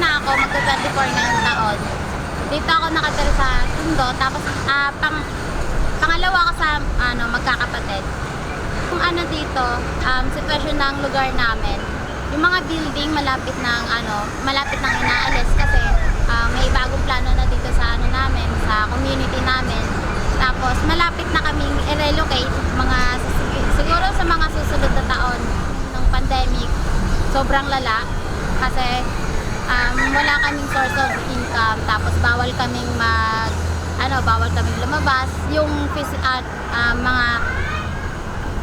na ako, magka-24 ngayong taon. Dito ako nakatira sa Tondo, tapos pangalawa ako sa magkakapatid. Yung dito, sitwasyon ng lugar namin, yung mga building malapit ng inaalis kasi may bagong plano na dito sa namin, sa community namin. Tapos malapit na kaming i-relocate siguro sa mga susunod na taon ng pandemic. Sobrang lala kasi wala kaming source of income, tapos bawal kaming lumabas. Yung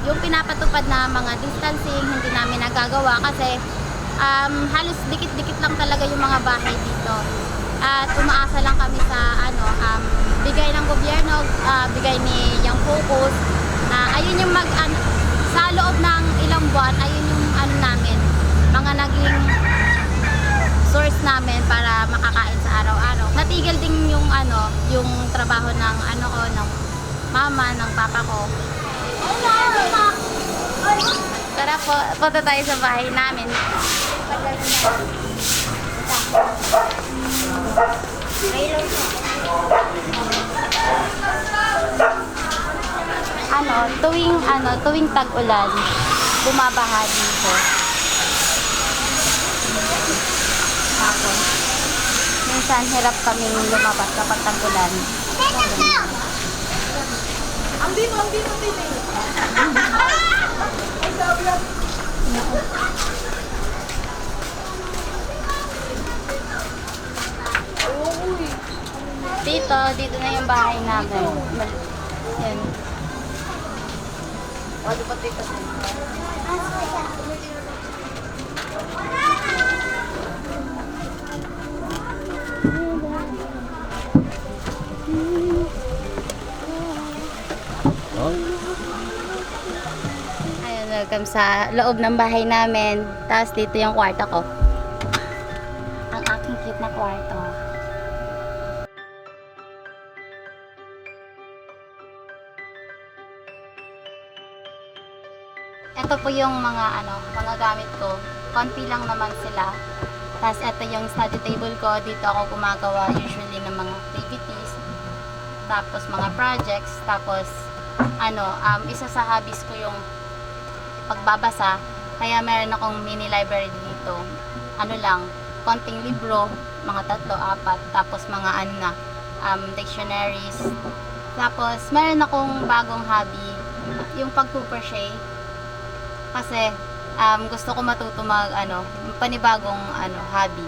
yung pinapatupad na mga distancing hindi namin nagagawa kasi halos dikit-dikit lang talaga yung mga bahay dito. At umaasa lang kami sa bigay ng gobyerno, bigay ni Yang Focus. Ayun yung sa loob ng ilang buwan, ayun yung namin, mga naging source namin para makakain sa araw-araw. Natigil din yung trabaho ng ng mama, ng papa ko. Tara po, punta tayo sa bahay namin. Tuwing tag-ulan, bumabaha dito. Tapos, minsan hirap kaming lumabas kapag tag-ulan. Andito. Dito na yung bahay namin. Yan. Ano ba dito? Ayun, welcome sa loob ng bahay namin. Tapos dito yung kwarto ko. Ang aking cute na kwarto. Ito po yung mga gamit ko. Konti lang naman sila. Tapos ito yung study table ko. Dito ako gumagawa usually ng mga activities. Tapos mga projects. Tapos isa sa hobbies ko yung pagbabasa. Kaya meron akong mini library dito. Konting libro, mga 3, 4. Tapos mga dictionaries. Tapos meron akong bagong hobby, yung pag-crochet. Kasi gusto ko matuto panibagong hobby.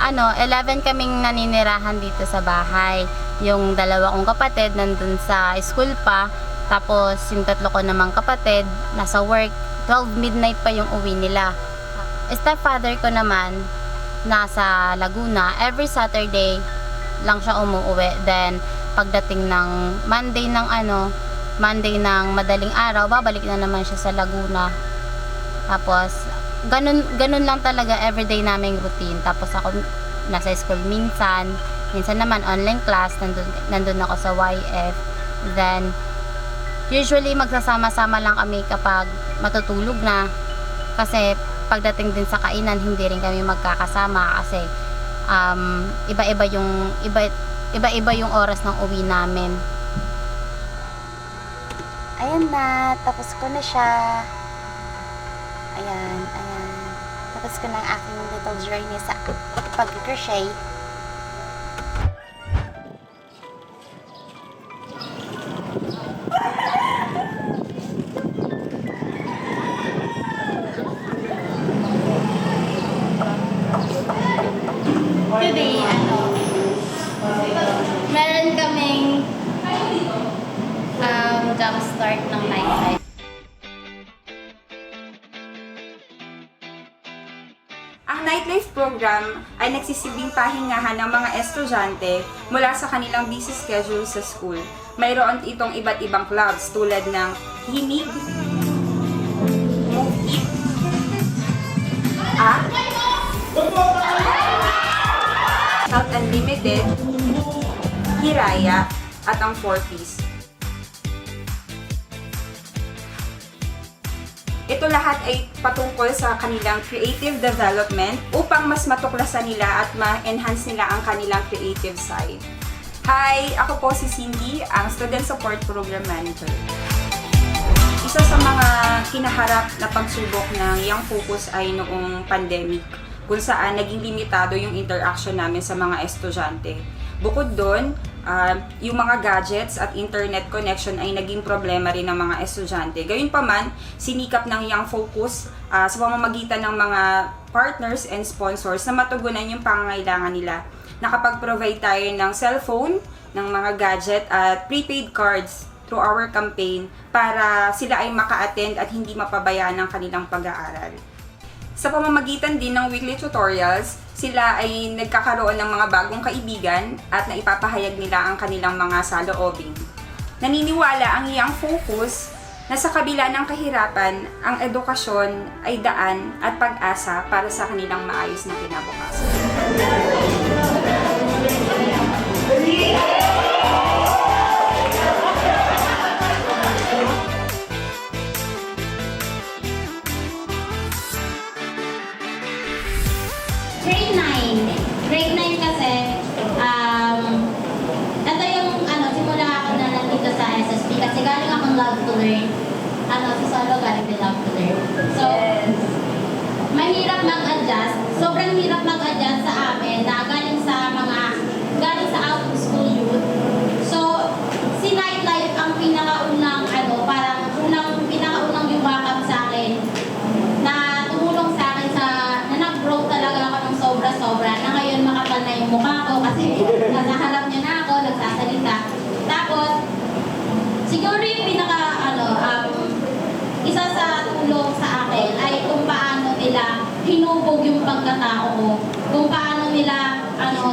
11 kaming naninirahan dito sa bahay. Yung 2 kong kapatid nandun sa school pa. Tapos yung 3 ko namang kapatid nasa work. 12 midnight pa yung uwi nila. Stepfather ko naman nasa Laguna. Every Saturday lang siya umuwi. Then pagdating ng Monday ng madaling araw, babalik na naman siya sa Laguna. Tapos ganun lang talaga everyday naming routine. Tapos ako nasa school minsan naman online class, nandun ako sa YF. Then usually magsasama-sama lang kami kapag matutulog na, kasi pagdating din sa kainan hindi rin kami magkakasama kasi iba-iba yung oras ng uwi namin. Ayan na, tapos ko na siya. Ayan. Tapos ko na ang aking little journey sa pag-crochet. Today, meron kaming jump start ng nightlife. Ang nightlife program ay nagsisilbing pahingahan ng mga estudyante mula sa kanilang busy schedule sa school. Mayroon itong iba't ibang clubs tulad ng Himig, Move It, Health Unlimited, Hiraya, at ang 4-piece. Ito lahat ay patungkol sa kanilang creative development upang mas matuklasan nila at ma-enhance nila ang kanilang creative side. Hi! Ako po si Cindy, ang Student Support Program Manager. Isa sa mga kinaharap na pagsubok ng Young Focus ay noong pandemic, kung saan naging limitado yung interaction namin sa mga estudyante. Bukod doon, yung mga gadgets at internet connection ay naging problema rin ng mga estudyante. Gayunpaman, sinikap ng Young Focus sa pamamagitan ng mga partners and sponsors na matugunan yung pangangailangan nila. Nakapag-provide tayo ng cellphone, ng mga gadget at prepaid cards through our campaign para sila ay maka-attend at hindi mapabayaan ng kanilang pag-aaral. Sa pamamagitan din ng weekly tutorials, sila ay nagkakaroon ng mga bagong kaibigan at naipapahayag nila ang kanilang mga saloobin. Naniniwala ang Young Focus na sa kabila ng kahirapan, ang edukasyon ay daan at pag-asa para sa kanilang maayos na kinabukasan. Grade 9. Grade 9 kasi, ito yung, simula ako na nandito sa SSP kasi galing akong Love to Learn. Si Solo galing din Love to Learn. So, mahirap mag-adjust. Sobrang hirap mag-adjust sa amin na galing sa out of school youth. So, si Nightlife ang pinakaunang, pinakaunang yumakap sa akin na tumulong sa akin na nag-grow talaga ako ng sobra-sobra na ngayon makapal na yung mukha ko kasi nasa harap niya na ako, nagsasalita. Tapos, siguro yung isa sa tulong sa akin ay kung paano nila hinubog yung pagkatao ko. Kung paano nila,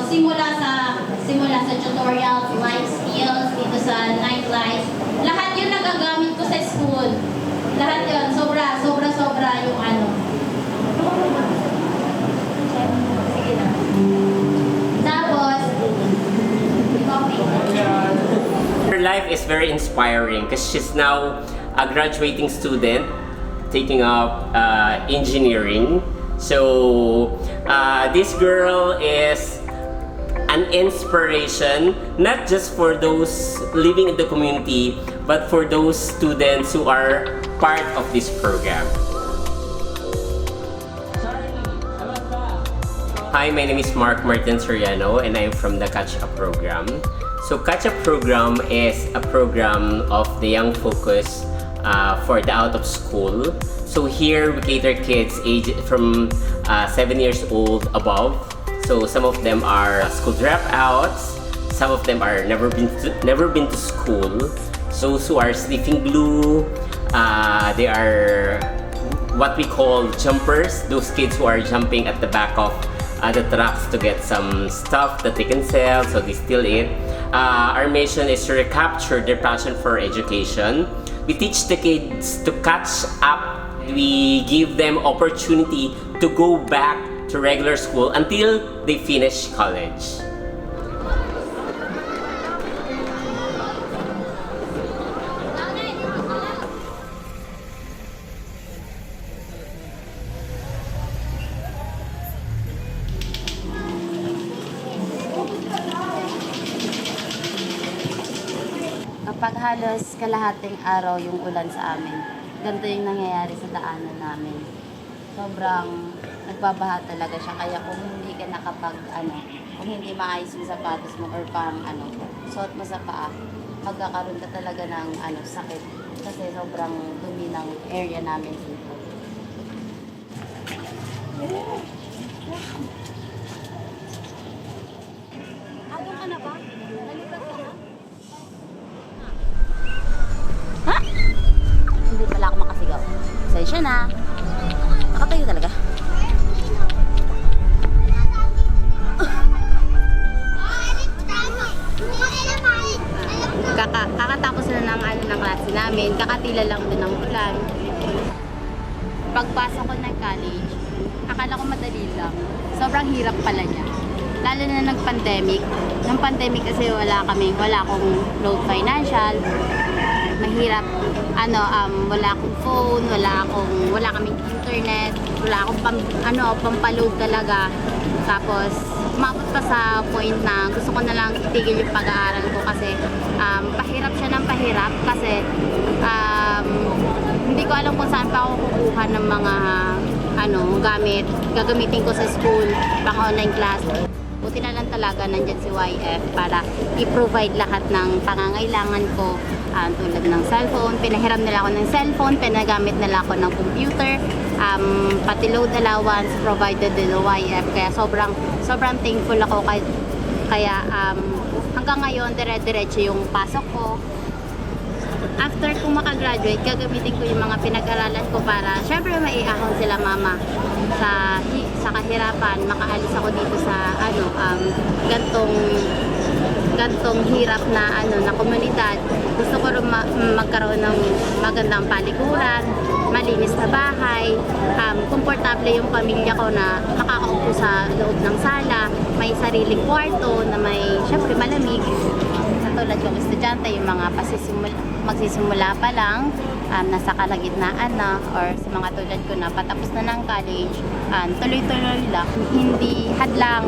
simula sa tutorials, life skills, dito sa nightlife. Lahat yun nagagamit ko sa school. Lahat yun, sobra yung Sige na. Tapos, Her life is very inspiring because she's now a graduating student taking up engineering. So this girl is an inspiration not just for those living in the community but for those students who are part of this program. Hi, my name is Mark Martin Soriano and I'm from the Catch Up program. So Catch Up program is a program of the Young Focus for the out of school. So here we cater kids aged from 7 years old above. So some of them are school dropouts, some of them are never been to school. So those who are sniffing glue, they are what we call jumpers. Those kids who are jumping at the back of the trucks to get some stuff that they can sell, so they steal it. Our mission is to recapture their passion for education. We teach the kids to catch up. We give them opportunity to go back to regular school until they finish college. Kapag halos kalahating araw yung ulan sa amin, ganito yung nangyayari sa daanan namin. Sobrang nagbabaha talaga siya. Kaya kung hindi ka kung hindi maayos yung sapatos mo or pang suot mo sa paa, magkakaroon ka talaga ng sakit. Kasi sobrang dumi ng area namin dito. Ayaw ka na ba? Nalipat ka na? Ha? Hindi pala ako makasigaw. Sensya na. Nakatayo talaga. Kakatapos na ng klase namin. Kakatila lang din ng ulan. Pagpasok ko ng college, akala ko madali lang. Sobrang hirap pala niya. Lalo na nag-pandemic. Nung pandemic kasi wala akong load financial. Mahirap wala akong phone, wala kaming internet, wala akong pampaload talaga. Tapos, umabot pa sa point na gusto ko na lang itigil yung pag-aaral ko kasi pahirap siya ng pahirap kasi hindi ko alam kung saan pa ako kukuha ng mga gagamitin ko sa school, pang online class. Buti na lang talaga nandyan si YF para i-provide lahat ng pangangailangan ko, tulad ng cellphone. Pinahiram nila ako ng cellphone, pinagamit nila ako ng computer, pati load allowance provided din ng YF. Kaya sobrang thankful ako kaya hanggang ngayon dire-diretso yung pasok ko. After kong makagraduate, gagamitin ko yung mga pinag-aralan ko para syempre maiahon sila mama sa kahirapan, makaalis ako dito sa gantong hirap na na komunidad. Gusto ko rin magkaroon ng magandang paliguran, malinis na bahay, komportable yung pamilya ko na makakaupo sa loob ng sala, may sariling kwarto na may syempre malamig. Katulad yung estudyante, yung mga magsisimula pa lang, nasa kalagitnaan na, or sa mga tulad ko na patapos na ng college, tuloy-tuloy lang. Hindi hadlang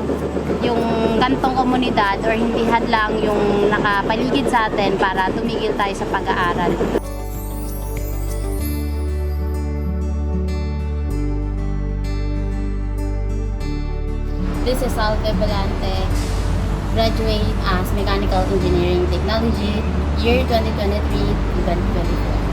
yung gantong komunidad or hindi hadlang yung nakapaligid sa atin para tumigil tayo sa pag-aaral. This is Alve Belante, graduate as Mechanical Engineering Technology, year 2023-2024.